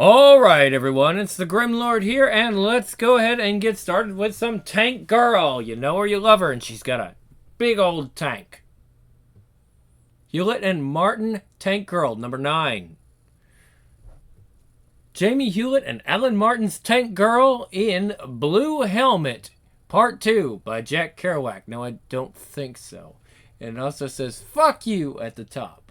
All right, everyone, it's the Grim Lord here, and let's go ahead and get started with some Tank Girl. You know her, you love her, and she's got a big old tank. Hewlett and Martin, Tank Girl, number 9. Jamie Hewlett and Alan Martin's Tank Girl in Blue Helmet, Part 2 by Jack Kerouac. No, I don't think so. And it also says, "Fuck you" at the top.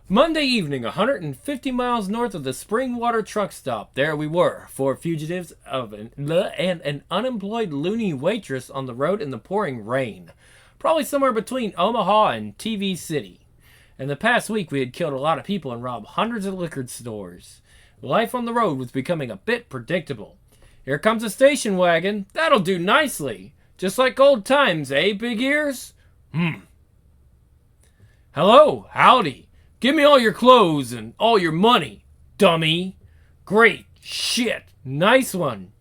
Monday evening, 150 miles north of the Springwater truck stop. There we were, 4 fugitives and an unemployed loony waitress on the road in the pouring rain. Probably somewhere between Omaha and TV City. In the past week, we had killed a lot of people and robbed hundreds of liquor stores. Life on the road was becoming a bit predictable. Here comes a station wagon. That'll do nicely. Just like old times, eh, big ears? Hello, howdy. Give me all your clothes and all your money, dummy. Great shit. Nice one.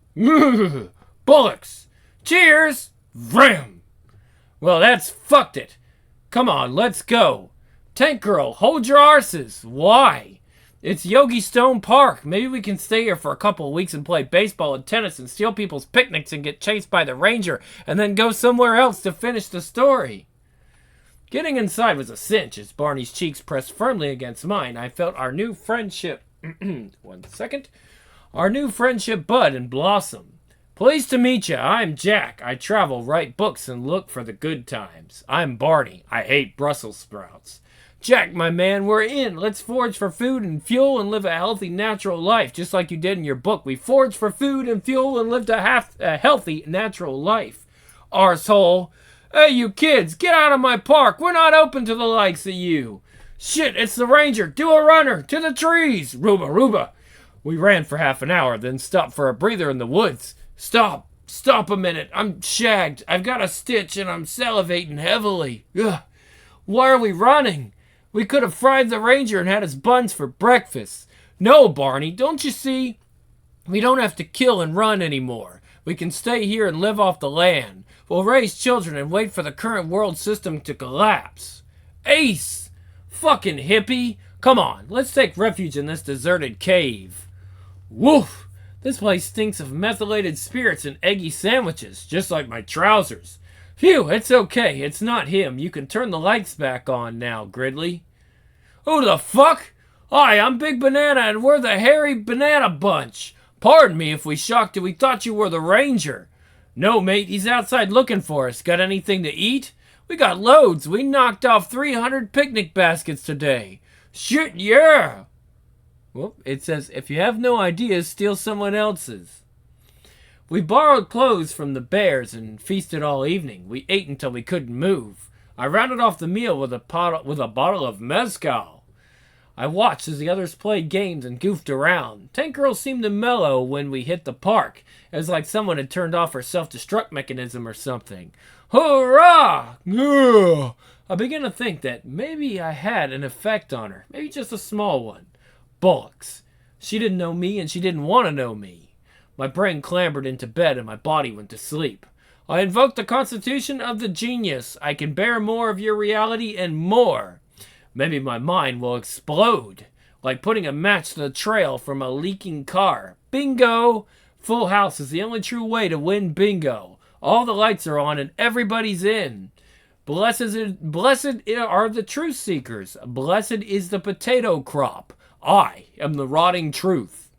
Bullocks. Cheers. Vram. Well, that's fucked it. Come on, let's go. Tank Girl, hold your arses. Why? It's Yogi Stone Park. Maybe we can stay here for a couple of weeks and play baseball and tennis and steal people's picnics and get chased by the ranger and then go somewhere else to finish the story. Getting inside was a cinch as Barney's cheeks pressed firmly against mine. I felt our new friendship... Our new friendship bud and blossom. Pleased to meet you. I'm Jack. I travel, write books, and look for the good times. I'm Barney. I hate Brussels sprouts. Jack, my man, we're in. Let's forage for food and fuel and live a healthy, natural life, just like you did in your book. We foraged for food and fuel and lived a healthy, natural life. Arsehole. Hey, you kids, get out of my park. We're not open to the likes of you. Shit, it's the ranger. Do a runner. To the trees. Ruba. We ran for half an hour, then stopped for a breather in the woods. Stop a minute. I'm shagged. I've got a stitch and I'm salivating heavily. Ugh. Why are we running? We could have fried the ranger and had his buns for breakfast. No, Barney, don't you see? We don't have to kill and run anymore. We can stay here and live off the land. We'll raise children and wait for the current world system to collapse. Ace! Fucking hippie! Come on, let's take refuge in this deserted cave. Woof! This place stinks of methylated spirits and eggy sandwiches, just like my trousers. Phew, it's okay, it's not him. You can turn the lights back on now, Gridley. Who the fuck? Hi, I'm Big Banana and we're the Hairy Banana Bunch. Pardon me if we shocked you. We thought you were the ranger. No, mate, he's outside looking for us. Got anything to eat? We got loads. We knocked off 300 picnic baskets today. Shit, yeah. Well, it says, if you have no ideas, steal someone else's. We borrowed clothes from the bears and feasted all evening. We ate until we couldn't move. I rounded off the meal with a bottle of mezcal. I watched as the others played games and goofed around. Tank Girl seemed to mellow when we hit the park. It was like someone had turned off her self-destruct mechanism or something. Hurrah! Ugh. I began to think that maybe I had an effect on her. Maybe just a small one. Bullocks. She didn't know me and she didn't want to know me. My brain clambered into bed and my body went to sleep. I invoked the constitution of the genius. I can bear more of your reality and more. Maybe my mind will explode, like putting a match to the trail from a leaking car. Bingo! Full house is the only true way to win bingo. All the lights are on and everybody's in. Blessed are the truth seekers. Blessed is the potato crop. I am the rotting truth.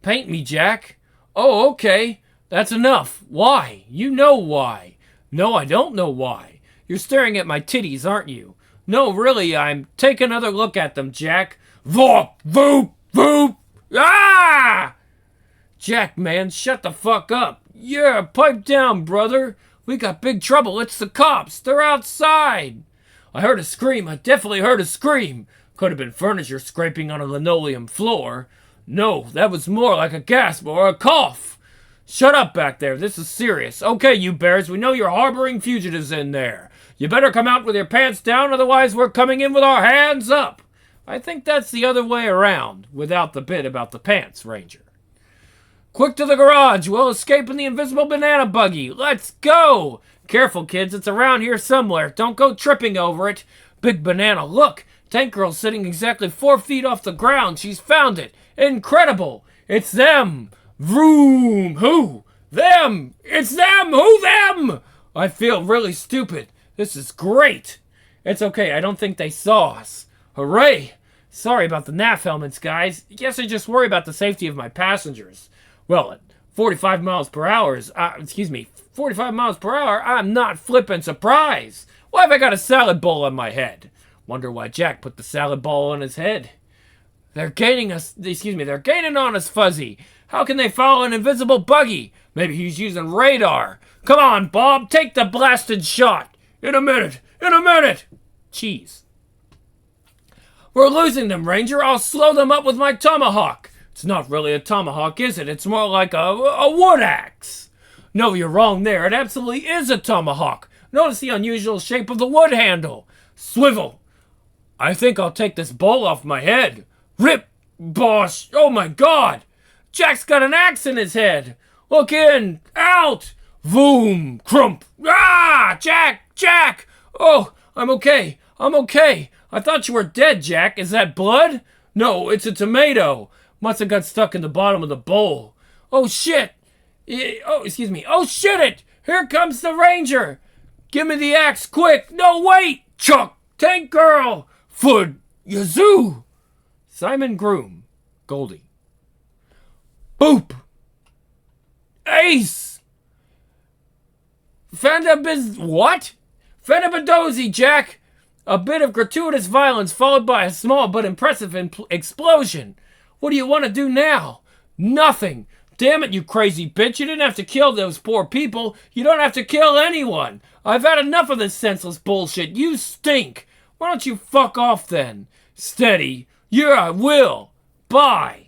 Paint me, Jack. Oh, okay. That's enough. Why? You know why. No, I don't know why. You're staring at my titties, aren't you? No, really, take another look at them, Jack. Voop, voop, voop. Ah! Jack, man, shut the fuck up. Yeah, pipe down, brother. We got big trouble. It's the cops. They're outside. I heard a scream. I definitely heard a scream. Could have been furniture scraping on a linoleum floor. No, that was more like a gasp or a cough. Shut up back there. This is serious. Okay, you bears, we know you're harboring fugitives in there. You better come out with your pants down, otherwise we're coming in with our hands up. I think that's the other way around, without the bit about the pants, Ranger. Quick to the garage. We'll escape in the invisible banana buggy. Let's go. Careful, kids. It's around here somewhere. Don't go tripping over it. Big Banana, look. Tank Girl's sitting exactly 4 feet off the ground. She's found it. Incredible. It's them. Vroom. Who? Them. It's them. Who them? I feel really stupid. This is great. It's okay. I don't think they saw us. Hooray. Sorry about the NAF helmets, guys. Guess I just worry about the safety of my passengers. Well, at 45 miles per hour, 45 miles per hour, I'm not flippin' surprised. Why have I got a salad bowl on my head? Wonder why Jack put the salad bowl on his head. They're gaining on us, Fuzzy. How can they follow an invisible buggy? Maybe he's using radar. Come on, Bob, take the blasted shot. In a minute. Cheese. We're losing them, Ranger. I'll slow them up with my tomahawk. It's not really a tomahawk, is it? It's more like a wood axe. No, you're wrong there. It absolutely is a tomahawk. Notice the unusual shape of the wood handle. Swivel. I think I'll take this bowl off my head. Rip, boss. Oh my God. Jack's got an axe in his head. Look in. Out. Voom. Crump. Ah, Jack. Oh, I'm okay. I thought you were dead, Jack. Is that blood? No, it's a tomato. Must have got stuck in the bottom of the bowl. Oh, shit. Oh, shit it. Here comes the Ranger. Give me the axe, quick. No, wait. Chuck. Tank Girl. Food. Yazoo. Simon Groom. Goldie. Boop. Ace. What? Fendabadozi, Jack. A bit of gratuitous violence followed by a small but impressive explosion. What do you want to do now? Nothing. Damn it, you crazy bitch. You didn't have to kill those poor people. You don't have to kill anyone. I've had enough of this senseless bullshit. You stink. Why don't you fuck off then? Steady. Yeah, I will. Bye.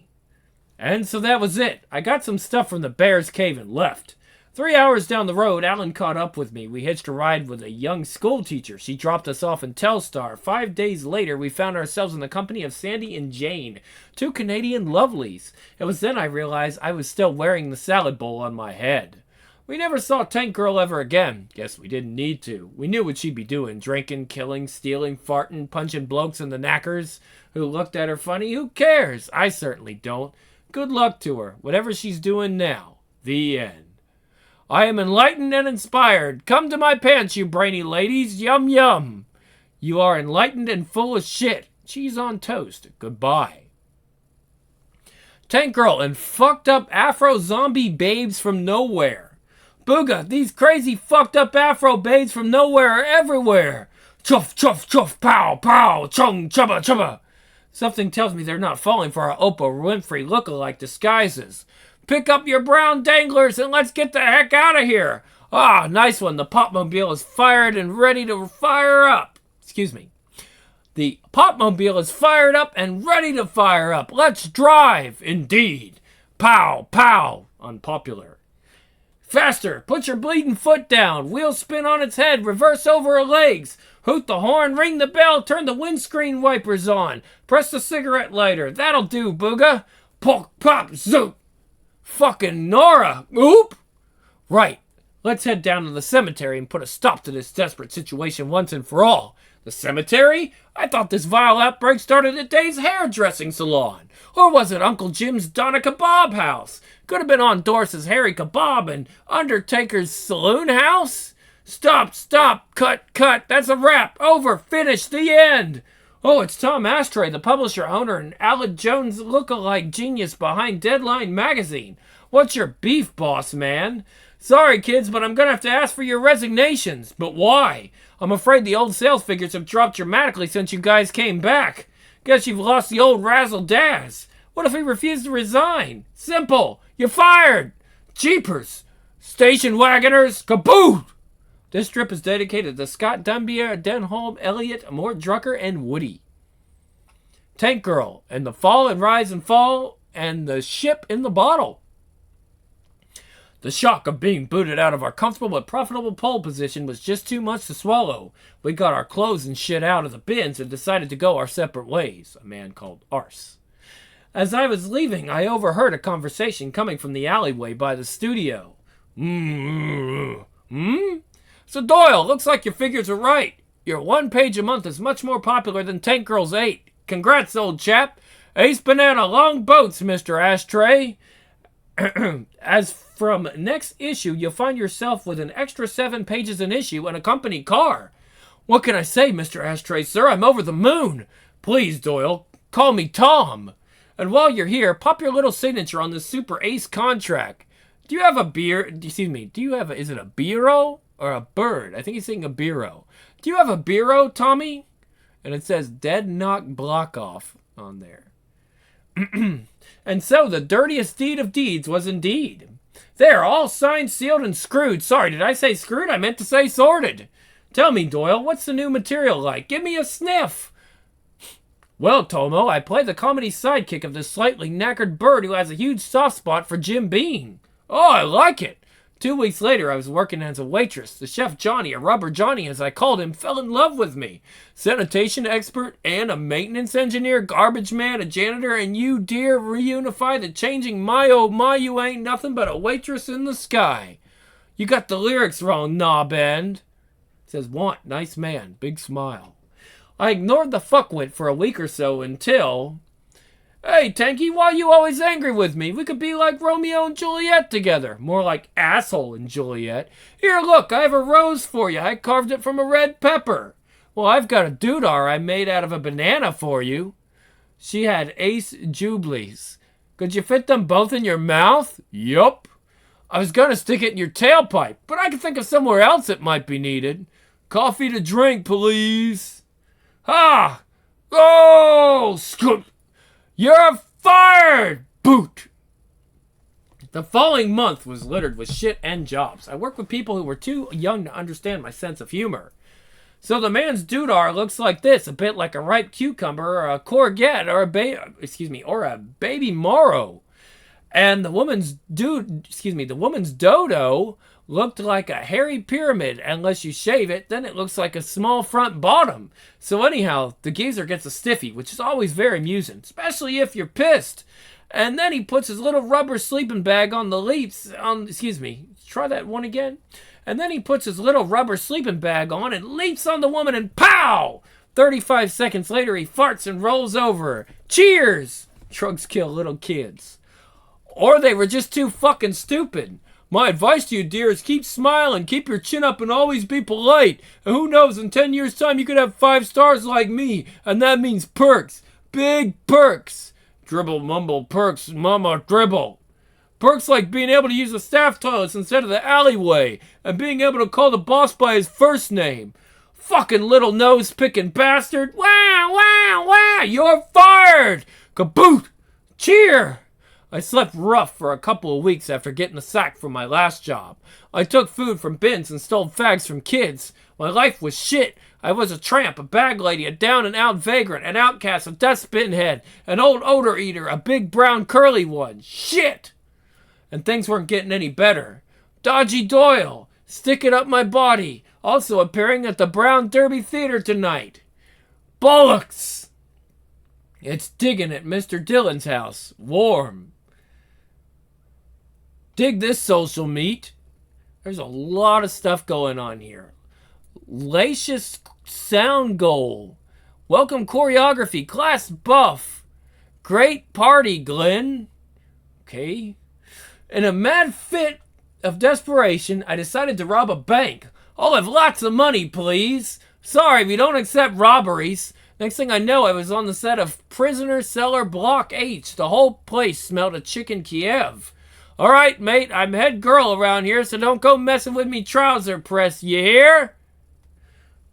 And so that was it. I got some stuff from the Bear's Cave and left. 3 hours down the road, Alan caught up with me. We hitched a ride with a young school teacher. She dropped us off in Telstar. 5 days later, we found ourselves in the company of Sandy and Jane, 2 Canadian lovelies. It was then I realized I was still wearing the salad bowl on my head. We never saw Tank Girl ever again. Guess we didn't need to. We knew what she'd be doing. Drinking, killing, stealing, farting, punching blokes in the knackers who looked at her funny. Who cares? I certainly don't. Good luck to her. Whatever she's doing now. The end. I am enlightened and inspired. Come to my pants, you brainy ladies. Yum, yum. You are enlightened and full of shit. Cheese on toast. Goodbye. Tank Girl and fucked up Afro zombie babes from nowhere. Booga, these crazy fucked up Afro babes from nowhere are everywhere. Chuff, chuff, chuff, pow, pow, chung, chubba, chubba. Something tells me they're not falling for our Oprah Winfrey look-alike disguises. Pick up your brown danglers and let's get the heck out of here. Ah, nice one. The Popmobile is fired and ready to fire up. The Popmobile is fired up and ready to fire up. Let's drive. Indeed. Pow, pow. Unpopular. Faster. Put your bleeding foot down. Wheel spin on its head. Reverse over her legs. Hoot the horn. Ring the bell. Turn the windscreen wipers on. Press the cigarette lighter. That'll do, Booga. Pock, pop, zoop. Fucking Nora. Oop. Right. Let's head down to the cemetery and put a stop to this desperate situation once and for all. The cemetery? I thought this vile outbreak started at Dave's hairdressing salon. Or was it Uncle Jim's Doner Kebab house? Could have been on Dorsey's Harry Kebab and Undertaker's saloon house? Stop, cut, that's a wrap, over, finish, the end. Oh, it's Tom Ashtray, the publisher, owner, and Alec Jones look-alike genius behind Deadline magazine. What's your beef, boss man? Sorry, kids, but I'm gonna have to ask for your resignations. But why? I'm afraid the old sales figures have dropped dramatically since you guys came back. Guess you've lost the old razzle-dazz. What if we refuse to resign? Simple. You're fired. Jeepers. Station wagoners. Kaboot! This strip is dedicated to Scott Dunbier, Denholm, Elliot, Mort Drucker, and Woody. Tank Girl, and the fall and rise and fall, and the ship in the bottle. The shock of being booted out of our comfortable but profitable pole position was just too much to swallow. We got our clothes and shit out of the bins and decided to go our separate ways, a man called Arse. As I was leaving, I overheard a conversation coming from the alleyway by the studio. So Doyle, looks like your figures are right. Your 1 page a month is much more popular than Tank Girl's 8. Congrats, old chap. Ace Banana long boats, Mr. Ashtray. As from next issue, you'll find yourself with an extra 7 pages an issue and a company car. What can I say, Mr. Ashtray, sir? I'm over the moon. Please, Doyle, call me Tom. And while you're here, pop your little signature on this Super Ace contract. Do you have a beer? Excuse me. Do you have a, is it a bureau or a bird? I think he's saying a bureau. Do you have a bureau, Tommy? And it says Dead Knock Block Off on there. And so the dirtiest deed of deeds was indeed. They're all signed, sealed, and screwed. Sorry, did I say screwed? I meant to say sorted. Tell me, Doyle, what's the new material like? Give me a sniff. Well, Tomo, I play the comedy sidekick of this slightly knackered bird who has a huge soft spot for Jim Beam. Oh, I like it. 2 weeks later, I was working as a waitress. The chef Johnny, or Rubber Johnny as I called him, fell in love with me. Sanitation expert and a maintenance engineer, garbage man, a janitor, and you, dear, reunify the changing my oh my, you ain't nothing but a waitress in the sky. You got the lyrics wrong, knob end. It says, want, nice man, big smile. I ignored the fuckwit for a week or so until... Hey, Tanky, why are you always angry with me? We could be like Romeo and Juliet together. More like asshole and Juliet. Here, look, I have a rose for you. I carved it from a red pepper. Well, I've got a doodar I made out of a banana for you. She had ace jublies. Could you fit them both in your mouth? Yup. I was gonna stick it in your tailpipe, but I can think of somewhere else it might be needed. Coffee to drink, please. Ah! Oh! Scoot! You're fired! Boot! The following month was littered with shit and jobs. I worked with people who were too young to understand my sense of humor. So the man's doodar looks like this, a bit like a ripe cucumber or a courgette or a baby Moro. And the woman's dodo looked like a hairy pyramid. Unless you shave it, then it looks like a small front bottom. So anyhow, the geezer gets a stiffy, which is always very amusing, especially if you're pissed. And then he puts his little rubber sleeping bag on the leaps. Try that one again. And then he puts his little rubber sleeping bag on and leaps on the woman and pow! 35 seconds later, he farts and rolls over. Cheers! Drugs kill little kids. Or they were just too fucking stupid. My advice to you, dear, is keep smiling, keep your chin up, and always be polite. And who knows, in 10 years' time, you could have 5 stars like me. And that means perks. Big perks. Dribble, mumble, perks, mama, dribble. Perks like being able to use the staff toilets instead of the alleyway. And being able to call the boss by his first name. Fucking little nose-picking bastard. Wow, wow, wow, you're fired. Kaboot. Cheer. I slept rough for a couple of weeks after getting the sack from my last job. I took food from bins and stole fags from kids. My life was shit. I was a tramp, a bag lady, a down-and-out vagrant, an outcast, a dustbin head, an old odor eater, a big brown curly one. Shit! And things weren't getting any better. Dodgy Doyle, stick it up my body, also appearing at the Brown Derby Theater tonight. Bollocks! It's digging at Mr. Dillon's house. Warm. Dig this social meat. There's a lot of stuff going on here. Lacious sound goal. Welcome choreography. Class buff. Great party, Glenn. Okay. In a mad fit of desperation, I decided to rob a bank. I'll have lots of money, please. Sorry, we don't accept robberies. Next thing I know, I was on the set of Prisoner Cellar Block H. The whole place smelled of chicken Kiev. All right, mate, I'm head girl around here, so don't go messing with me trouser press, you hear?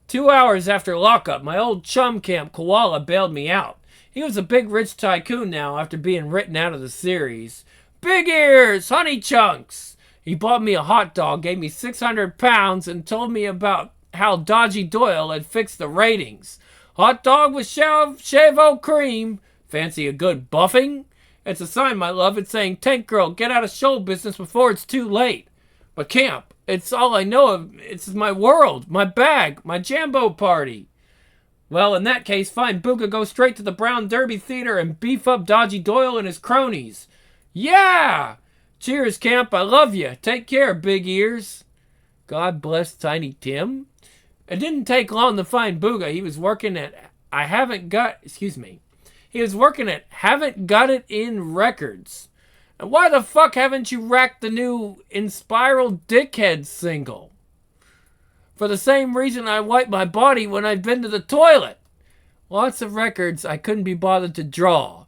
2 hours after lockup, my old chum camp, Koala, bailed me out. He was a big rich tycoon now after being written out of the series. Big ears, honey chunks. He bought me a hot dog, gave me 600 pounds, and told me about how Dodgy Doyle had fixed the ratings. Hot dog with Chavo cream. Fancy a good buffing? It's a sign, my love. It's saying, Tank Girl, get out of show business before it's too late. But camp, it's all I know of. It's my world, my bag, my Jambo party. Well, in that case, fine, Booga, go straight to the Brown Derby Theater and beef up Dodgy Doyle and his cronies. Yeah! Cheers, camp. I love you. Take care, big ears. God bless Tiny Tim. It didn't take long to find Booga. He was working at He was working at Haven't Got It In Records. And why the fuck haven't you racked the new Inspiral Dickhead single? For the same reason I wipe my body when I've been to the toilet. Lots of records I couldn't be bothered to draw.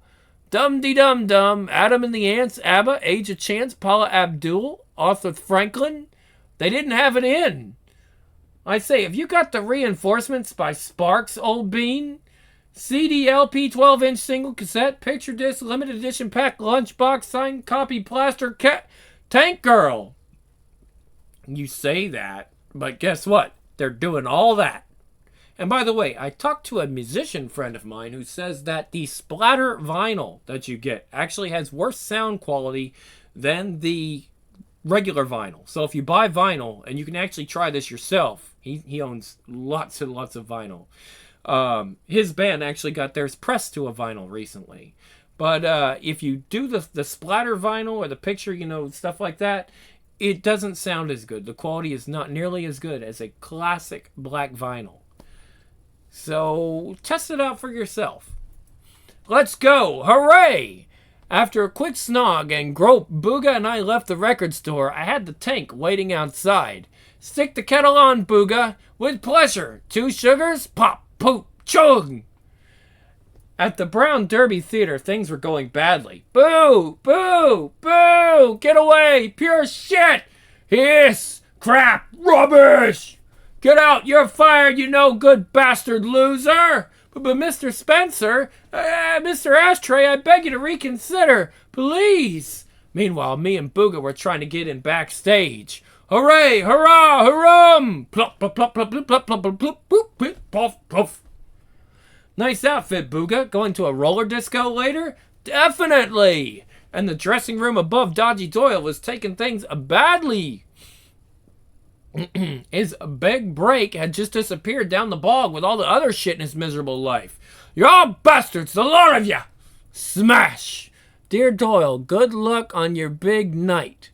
Dum-de-dum-dum, Adam and the Ants, ABBA, Age of Chance, Paula Abdul, Arthur Franklin. They didn't have it in. I say, have you got the Reinforcements by Sparks, old bean? CD, LP, 12-inch single cassette, picture disc, limited edition pack, lunchbox, signed copy, plaster, Tank Girl. You say that, but guess what? They're doing all that. And by the way, I talked to a musician friend of mine who says that the splatter vinyl that you get actually has worse sound quality than the regular vinyl. So if you buy vinyl, and you can actually try this yourself, he owns lots and lots of vinyl. His band actually got theirs pressed to a vinyl recently. But if you do the splatter vinyl or the picture, stuff like that, it doesn't sound as good. The quality is not nearly as good as a classic black vinyl. So test it out for yourself. Let's go! Hooray! After a quick snog and grope, Booga and I left the record store. I had the Tank waiting outside. Stick the kettle on, Booga. With pleasure. 2 sugars? Pop, poop, chug. At the Brown Derby Theater, things were going badly. Boo! Boo! Boo! Get away! Pure shit! Hiss! Crap! Rubbish! Get out! You're fired, you no good bastard loser! But Mr. Spencer, Mr. Ashtray, I beg you to reconsider, please. Meanwhile, me and Booga were trying to get in backstage. Hooray! Hurrah! Hurrum! Plop, plop, plop, plop, plop, plop, plop, plop, plop, plop, puff, puff. Nice outfit, Booga. Going to a roller disco later? Definitely! And the dressing room above Dodgy Doyle was taking things badly. His big break had just disappeared down the bog with all the other shit in his miserable life. You're all bastards, the lot of you! Smash! Dear Doyle, good luck on your big night.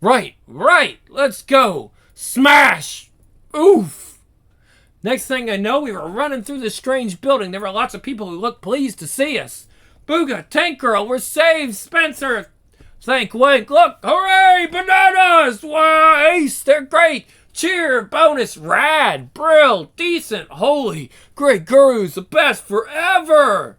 Right, let's go! Smash! Oof! Next thing I know, we were running through this strange building. There were lots of people who looked pleased to see us. Booga, Tank Girl, we're saved! Spencer! Thank Wink, look, hooray, bananas, wow, ace, they're great, cheer, bonus, rad, brill, decent, holy, great gurus, the best forever.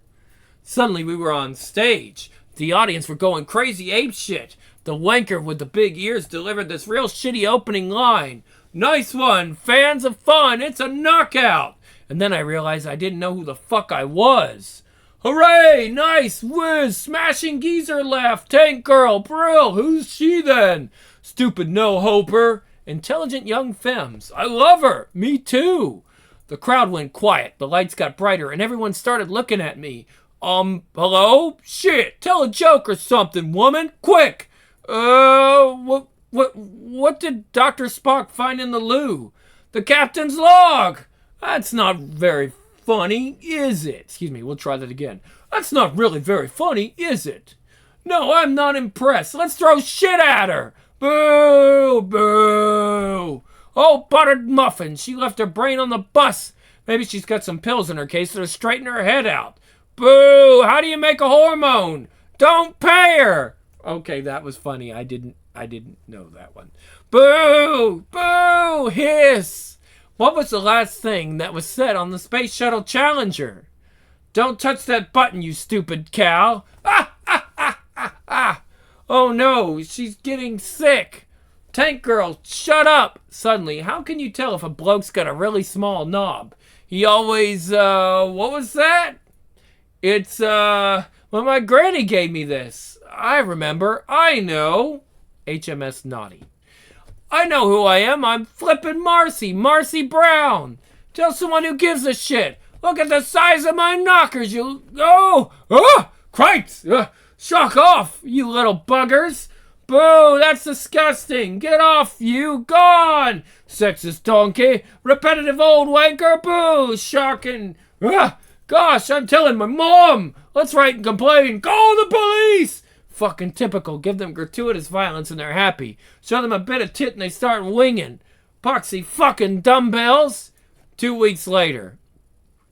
Suddenly we were on stage. The audience were going crazy ape shit. The wanker with the big ears delivered this real shitty opening line. Nice one, fans of fun, it's a knockout. And then I realized I didn't know who the fuck I was. Hooray! Nice! Whiz! Smashing geezer laugh! Tank Girl! Brill! Who's she then? Stupid no-hoper! Intelligent young femmes! I love her! Me too! The crowd went quiet, the lights got brighter, and everyone started looking at me. Hello? Shit! Tell a joke or something, woman! Quick! What did Dr. Spock find in the loo? The captain's log! That's not very funny, is it? Excuse me, we'll try that again. That's not really very funny, is it? No, I'm not impressed. Let's throw shit at her. Boo! Boo! Oh, buttered muffin. She left her brain on the bus. Maybe she's got some pills in her case that'll straighten her head out. Boo! How do you make a hormone? Don't pay her. Okay, that was funny. I didn't know that one. Boo! Boo! Hiss! What was the last thing that was said on the Space Shuttle Challenger? Don't touch that button, you stupid cow. Ah, ah, ah, ah, ah. Oh no, she's getting sick. Tank Girl, shut up. Suddenly, how can you tell if a bloke's got a really small knob? He always, what was that? It's, well, my granny gave me this. I remember. I know. HMS Naughty. I know who I am. I'm flippin' Marcy Brown. Tell someone who gives a shit. Look at the size of my knockers, you... Oh! Cripes! Shock off, you little buggers. Boo, that's disgusting. Get off, you. Gone. Sexist donkey. Repetitive old wanker. Boo. Shocking. Gosh, I'm telling my mom. Let's write and complain. Call the police. Fucking typical. Give them gratuitous violence and they're happy. Show them a bit of tit and they start winging. Poxy fucking dumbbells. 2 weeks later.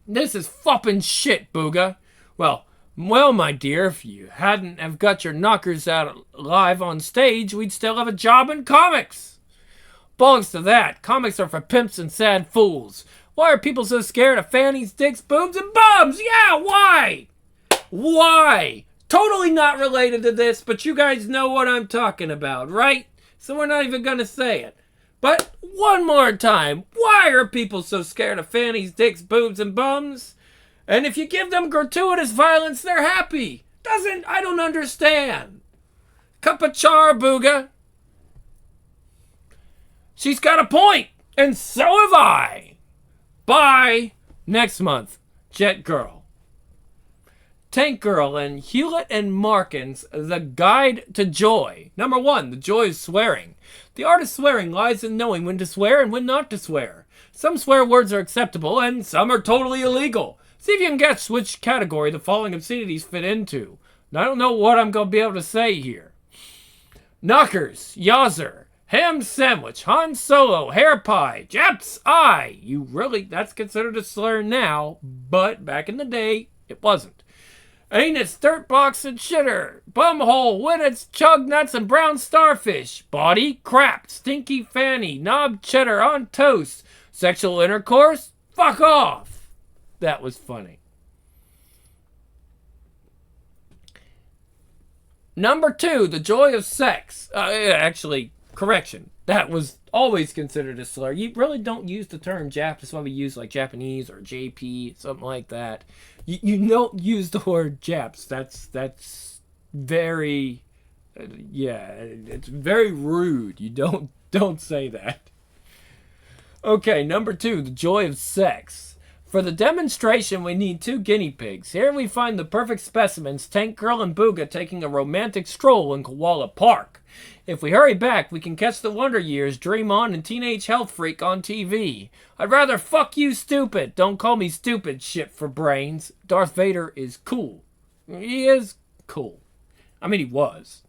This is fucking shit, Booga. Well, my dear, if you hadn't have got your knockers out live on stage, we'd still have a job in comics. Bollocks to that. Comics are for pimps and sad fools. Why are people so scared of fannies, dicks, boobs, and bums? Yeah, why? Why? Totally not related to this, but you guys know what I'm talking about, right? So we're not even gonna say it. But one more time, why are people so scared of fannies, dicks, boobs, and bums? And if you give them gratuitous violence, they're happy. I don't understand. Cup of char, Booga. She's got a point, and so have I. Bye. Next month, Jet Girl. Tank Girl and Hewlett and Markin's The Guide to Joy. Number 1, the joy of swearing. The art of swearing lies in knowing when to swear and when not to swear. Some swear words are acceptable and some are totally illegal. See if you can guess which category the following obscenities fit into. Now, I don't know what I'm going to be able to say here. Knockers, Yawzer, ham sandwich, Han Solo, hair pie, Jap's eye. That's considered a slur now, but back in the day, it wasn't. Anus, dirt box, and shitter. Bumhole, Winnets, chug nuts, and brown starfish. Body, crap, stinky fanny, knob cheddar on toast. Sexual intercourse, fuck off. That was funny. Number 2, the joy of sex. Correction. That was always considered a slur. You really don't use the term Jap. That's why we use like Japanese or JP, something like that. You don't use the word Japs. That's very, it's very rude. You don't say that. Okay, number 2, the joy of sex. For the demonstration, we need 2 guinea pigs. Here we find the perfect specimens, Tank Girl and Booga taking a romantic stroll in Koala Park. If we hurry back, we can catch the Wonder Years, Dream On, and Teenage Health Freak on TV. I'd rather fuck you stupid. Don't call me stupid, shit for brains. Darth Vader is cool. He is cool. I mean, he was.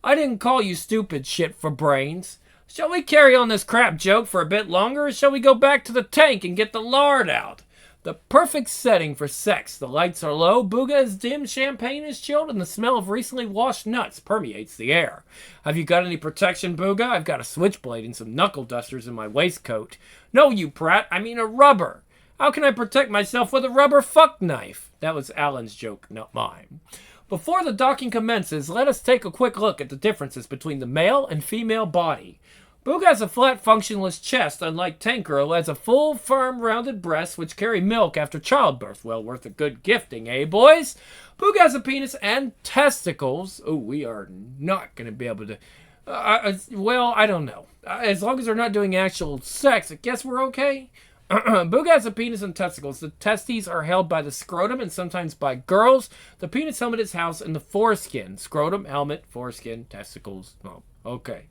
I didn't call you stupid, shit for brains. Shall we carry on this crap joke for a bit longer, or shall we go back to the tank and get the lard out? The perfect setting for sex. The lights are low, Booga is dim, champagne is chilled, and the smell of recently washed nuts permeates the air. Have you got any protection, Booga? I've got a switchblade and some knuckle dusters in my waistcoat. No, you prat, I mean a rubber. How can I protect myself with a rubber fuck knife? That was Alan's joke, not mine. Before the docking commences, let us take a quick look at the differences between the male and female body. Booga has a flat, functionless chest, unlike Tank Girl, has a full, firm, rounded breast which carry milk after childbirth. Well worth a good gifting, eh, boys? Booga has a penis and testicles. Oh, we are not going to be able to... I don't know. As long as they're not doing actual sex, I guess we're okay. Booga has a penis and testicles. The testes are held by the scrotum and sometimes by girls. The penis helmet is housed in the foreskin. Scrotum, helmet, foreskin, testicles. Oh, okay.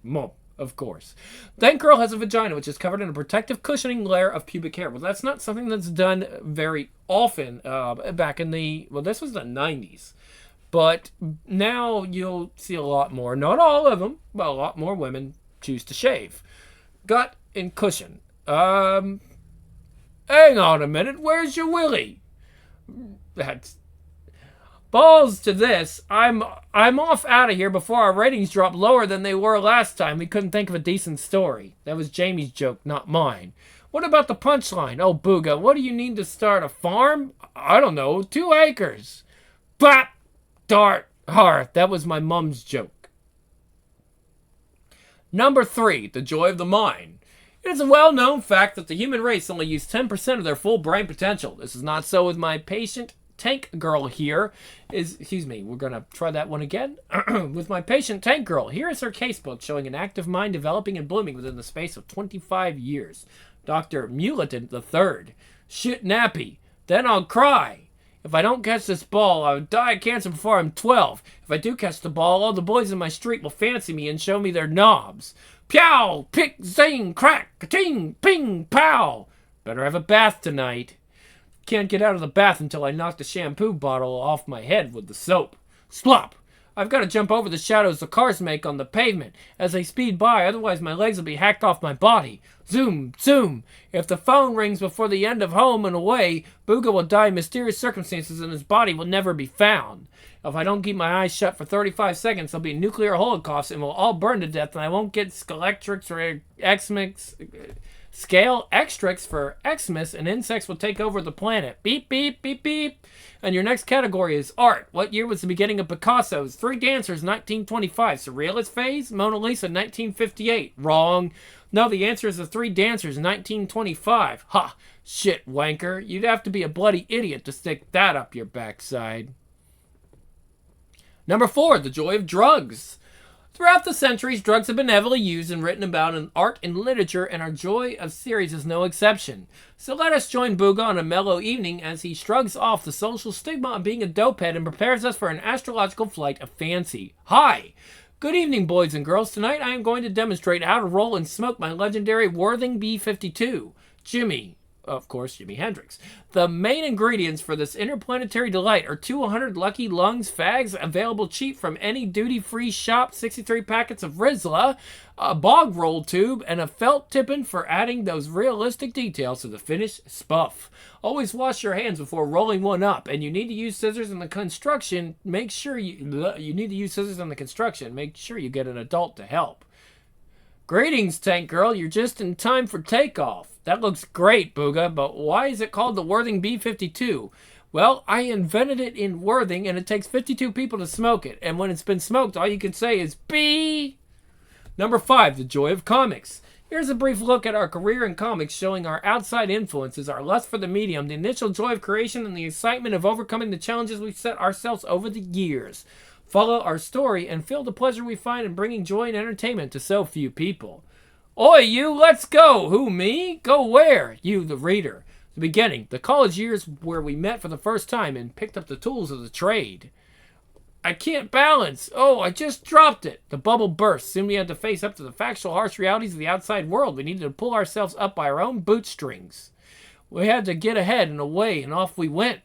Of course. Tank Girl has a vagina which is covered in a protective cushioning layer of pubic hair. Well, that's not something that's done very often back in this was the 90s. But now you'll see a lot more, not all of them, but a lot more women choose to shave. Gut and cushion. Hang on a minute, where's your willy? That's... Balls to this. I'm off out of here before our ratings drop lower than they were last time. We couldn't think of a decent story. That was Jamie's joke, not mine. What about the punchline? Oh, Booga, what do you need to start a farm? I don't know, 2 acres. Bap! Dart! Hearth. That was my mum's joke. Number 3, the joy of the mind. It is a well-known fact that the human race only uses 10% of their full brain potential. This is not so with my patient Tank Girl here. We're going to try that one again. With my patient Tank Girl, here is her casebook showing an active mind developing and blooming within the space of 25 years. Dr. Muleton III. Shit nappy. Then I'll cry. If I don't catch this ball, I'll die of cancer before I'm 12. If I do catch the ball, all the boys in my street will fancy me and show me their knobs. Pow! Pick, zing, crack, ka-ting, ping, pow! Better have a bath tonight. Can't get out of the bath until I knock the shampoo bottle off my head with the soap. Splop! I've got to jump over the shadows the cars make on the pavement as they speed by, otherwise my legs will be hacked off my body. Zoom, zoom. If the phone rings before the end of Home and Away, Booga will die in mysterious circumstances and his body will never be found. If I don't keep my eyes shut for 35 seconds, there'll be a nuclear holocaust and we'll all burn to death and I won't get Scalextrics or Scale Xtrix for Xmas, and insects will take over the planet. Beep, beep, beep, beep. And your next category is art. What year was the beginning of Picasso's Three Dancers, 1925? Surrealist phase? Mona Lisa, 1958. Wrong. No, the answer is the Three Dancers, 1925. Ha! Shit, wanker. You'd have to be a bloody idiot to stick that up your backside. Number 4, the joy of drugs. Throughout the centuries, drugs have been heavily used and written about in art and literature, and our Joy of series is no exception. So let us join Booga on a mellow evening as he shrugs off the social stigma of being a dopehead and prepares us for an astrological flight of fancy. Hi! Good evening, boys and girls. Tonight I am going to demonstrate how to roll and smoke my legendary Worthing B-52. Jimi Hendrix. The main ingredients for this interplanetary delight are 200 Lucky Lungs fags, available cheap from any duty-free shop, 63 packets of Rizla, a bog roll tube, and a felt tippin for adding those realistic details to the finished spuff. Always wash your hands before rolling one up, and you need to use scissors in the construction. Make sure you get an adult to help. Greetings, Tank Girl. You're just in time for takeoff. That looks great, Booga, but why is it called the Worthing B-52? Well, I invented it in Worthing, and it takes 52 people to smoke it. And when it's been smoked, all you can say is B. Number 5, the joy of comics. Here's a brief look at our career in comics, showing our outside influences, our lust for the medium, the initial joy of creation, and the excitement of overcoming the challenges we've set ourselves over the years. Follow our story and feel the pleasure we find in bringing joy and entertainment to so few people. Oi, you, let's go. Who, me? Go where? You, the reader. The beginning, the college years where we met for the first time and picked up the tools of the trade. I can't balance. Oh, I just dropped it. The bubble burst. Soon we had to face up to the factual, harsh realities of the outside world. We needed to pull ourselves up by our own bootstrings. We had to get ahead and away, and off we went.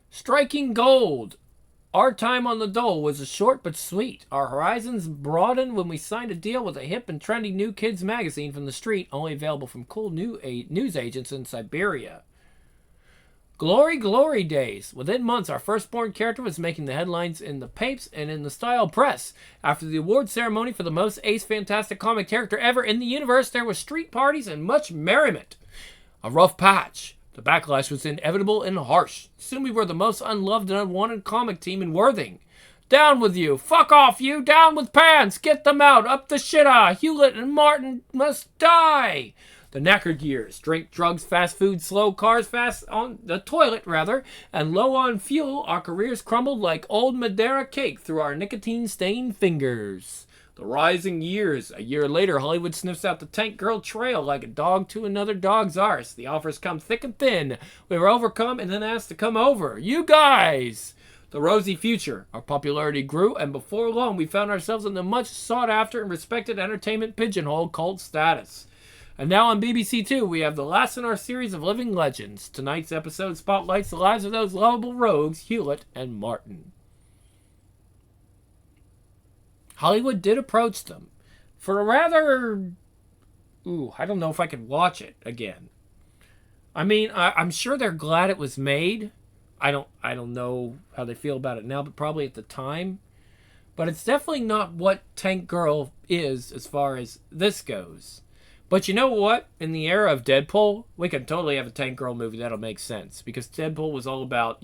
Striking gold. Our time on the dole was short but sweet. Our horizons broadened when we signed a deal with a hip and trendy New Kids magazine from the street, only available from cool news agents in Siberia. Glory, glory days. Within months, our firstborn character was making the headlines in the papes and in the style press. After the award ceremony for the most ace fantastic comic character ever in the universe, there were street parties and much merriment. A rough patch. The backlash was inevitable and harsh. Soon we were the most unloved and unwanted comic team in Worthing. Down with you! Fuck off, you! Down with pants! Get them out! Up the shitta! Hewlett and Martin must die! The knackered years. Drink, drugs, fast food, slow cars, fast on the toilet, and low on fuel, our careers crumbled like old Madeira cake through our nicotine-stained fingers. The rising years. A year later, Hollywood sniffs out the Tank Girl trail like a dog to another dog's arse. The offers come thick and thin. We were overcome and then asked to come over. You guys! The rosy future. Our popularity grew, and before long, we found ourselves in the much sought-after and respected entertainment pigeonhole cult status. And now on BBC Two, we have the last in our series of living legends. Tonight's episode spotlights the lives of those lovable rogues, Hewlett and Martin. Hollywood did approach them for a rather... I don't know if I could watch it again. I mean, I'm sure they're glad it was made. I don't know how they feel about it now, but probably at the time. But it's definitely not what Tank Girl is as far as this goes. But you know what? In the era of Deadpool, we could totally have a Tank Girl movie that'll make sense. Because Deadpool was all about,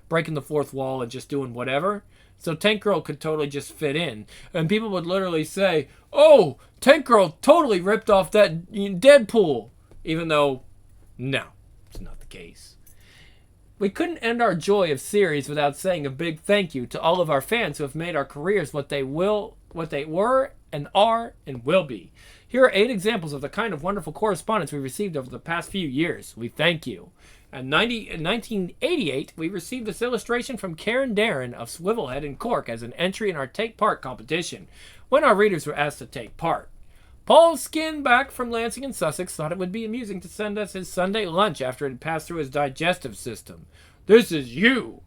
breaking the fourth wall and just doing whatever. So Tank Girl could totally just fit in. And people would literally say, oh, Tank Girl totally ripped off that Deadpool. Even though, no, it's not the case. We couldn't end our joy of series without saying a big thank you to all of our fans who have made our careers what they were and are and will be. Here are 8 examples of the kind of wonderful correspondence we received over the past few years. We thank you. In 1988, we received this illustration from Karen Darren of Swivelhead in Cork as an entry in our Take Part competition, when our readers were asked to take part. Paul Skinback from Lansing in Sussex thought it would be amusing to send us his Sunday lunch after it had passed through his digestive system. This is you.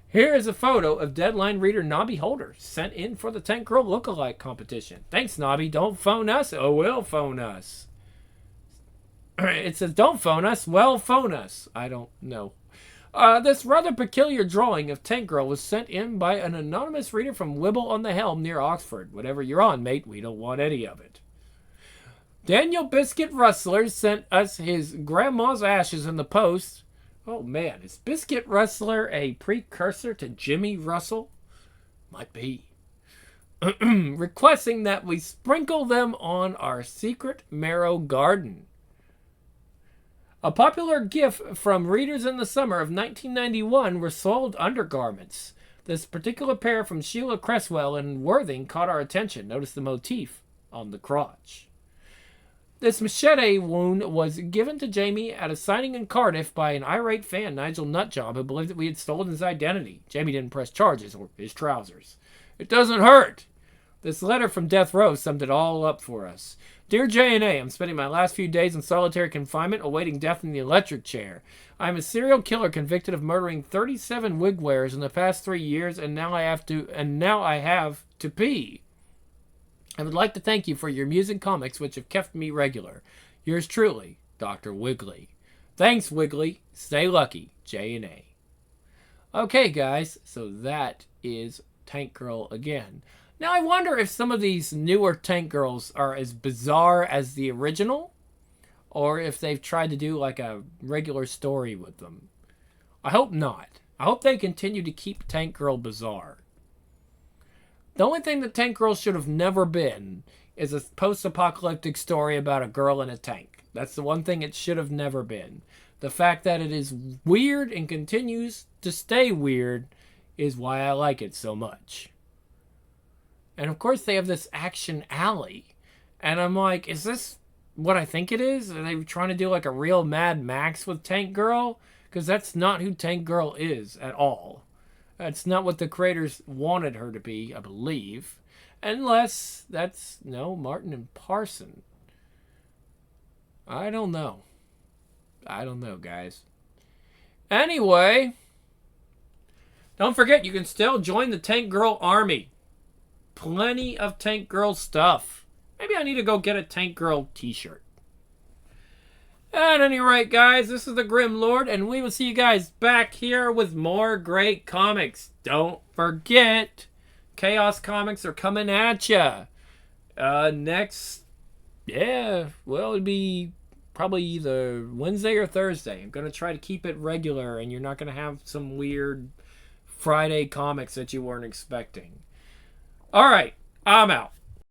Here is a photo of Deadline reader Nobby Holder sent in for the Tank Girl lookalike competition. Thanks, Nobby. Don't phone us. Oh, will phone us. It says, don't phone us. Well, phone us. I don't know. This rather peculiar drawing of Tank Girl was sent in by an anonymous reader from Wibble on the Helm near Oxford. Whatever you're on, mate, we don't want any of it. Daniel Biscuit Rustler sent us his grandma's ashes in the post. Oh, man, is Biscuit Rustler a precursor to Jimmy Russell? Might be. Requesting that we sprinkle them on our secret marrow garden. A popular gift from readers in the summer of 1991 were soiled undergarments. This particular pair from Sheila Cresswell in Worthing caught our attention. Notice the motif on the crotch. This machete wound was given to Jamie at a signing in Cardiff by an irate fan, Nigel Nutjob, who believed that we had stolen his identity. Jamie didn't press charges or his trousers. It doesn't hurt. This letter from Death Row summed it all up for us. Dear J&A, I'm spending my last few days in solitary confinement awaiting death in the electric chair. I am a serial killer convicted of murdering 37 wig wearers in the past 3 years, and now I have to pee. I would like to thank you for your amusing comics, which have kept me regular. Yours truly, Dr. Wiggly. Thanks, Wiggly. Stay lucky, J&A. Okay, guys, so that is Tank Girl again. Now, I wonder if some of these newer Tank Girls are as bizarre as the original, or if they've tried to do like a regular story with them. I hope not. I hope they continue to keep Tank Girl bizarre. The only thing that Tank Girl should have never been is a post-apocalyptic story about a girl in a tank. That's the one thing it should have never been. The fact that it is weird and continues to stay weird is why I like it so much. And of course they have this action alley. And I'm like, is this what I think it is? Are they trying to do like a real Mad Max with Tank Girl? Because that's not who Tank Girl is at all. That's not what the creators wanted her to be, I believe. Unless that's, no, Martin and Parson. I don't know. I don't know, guys. Anyway, don't forget, you can still join the Tank Girl army. Plenty of Tank Girl stuff. Maybe I need to go get a Tank Girl t-shirt. At any rate, guys, this is the Grim Lord, and we will see you guys back here with more great comics. Don't forget, Chaos Comics are coming at ya. Next, it'd be probably either Wednesday or Thursday. I'm going to try to keep it regular, and you're not going to have some weird Friday comics that you weren't expecting. All right, I'm out.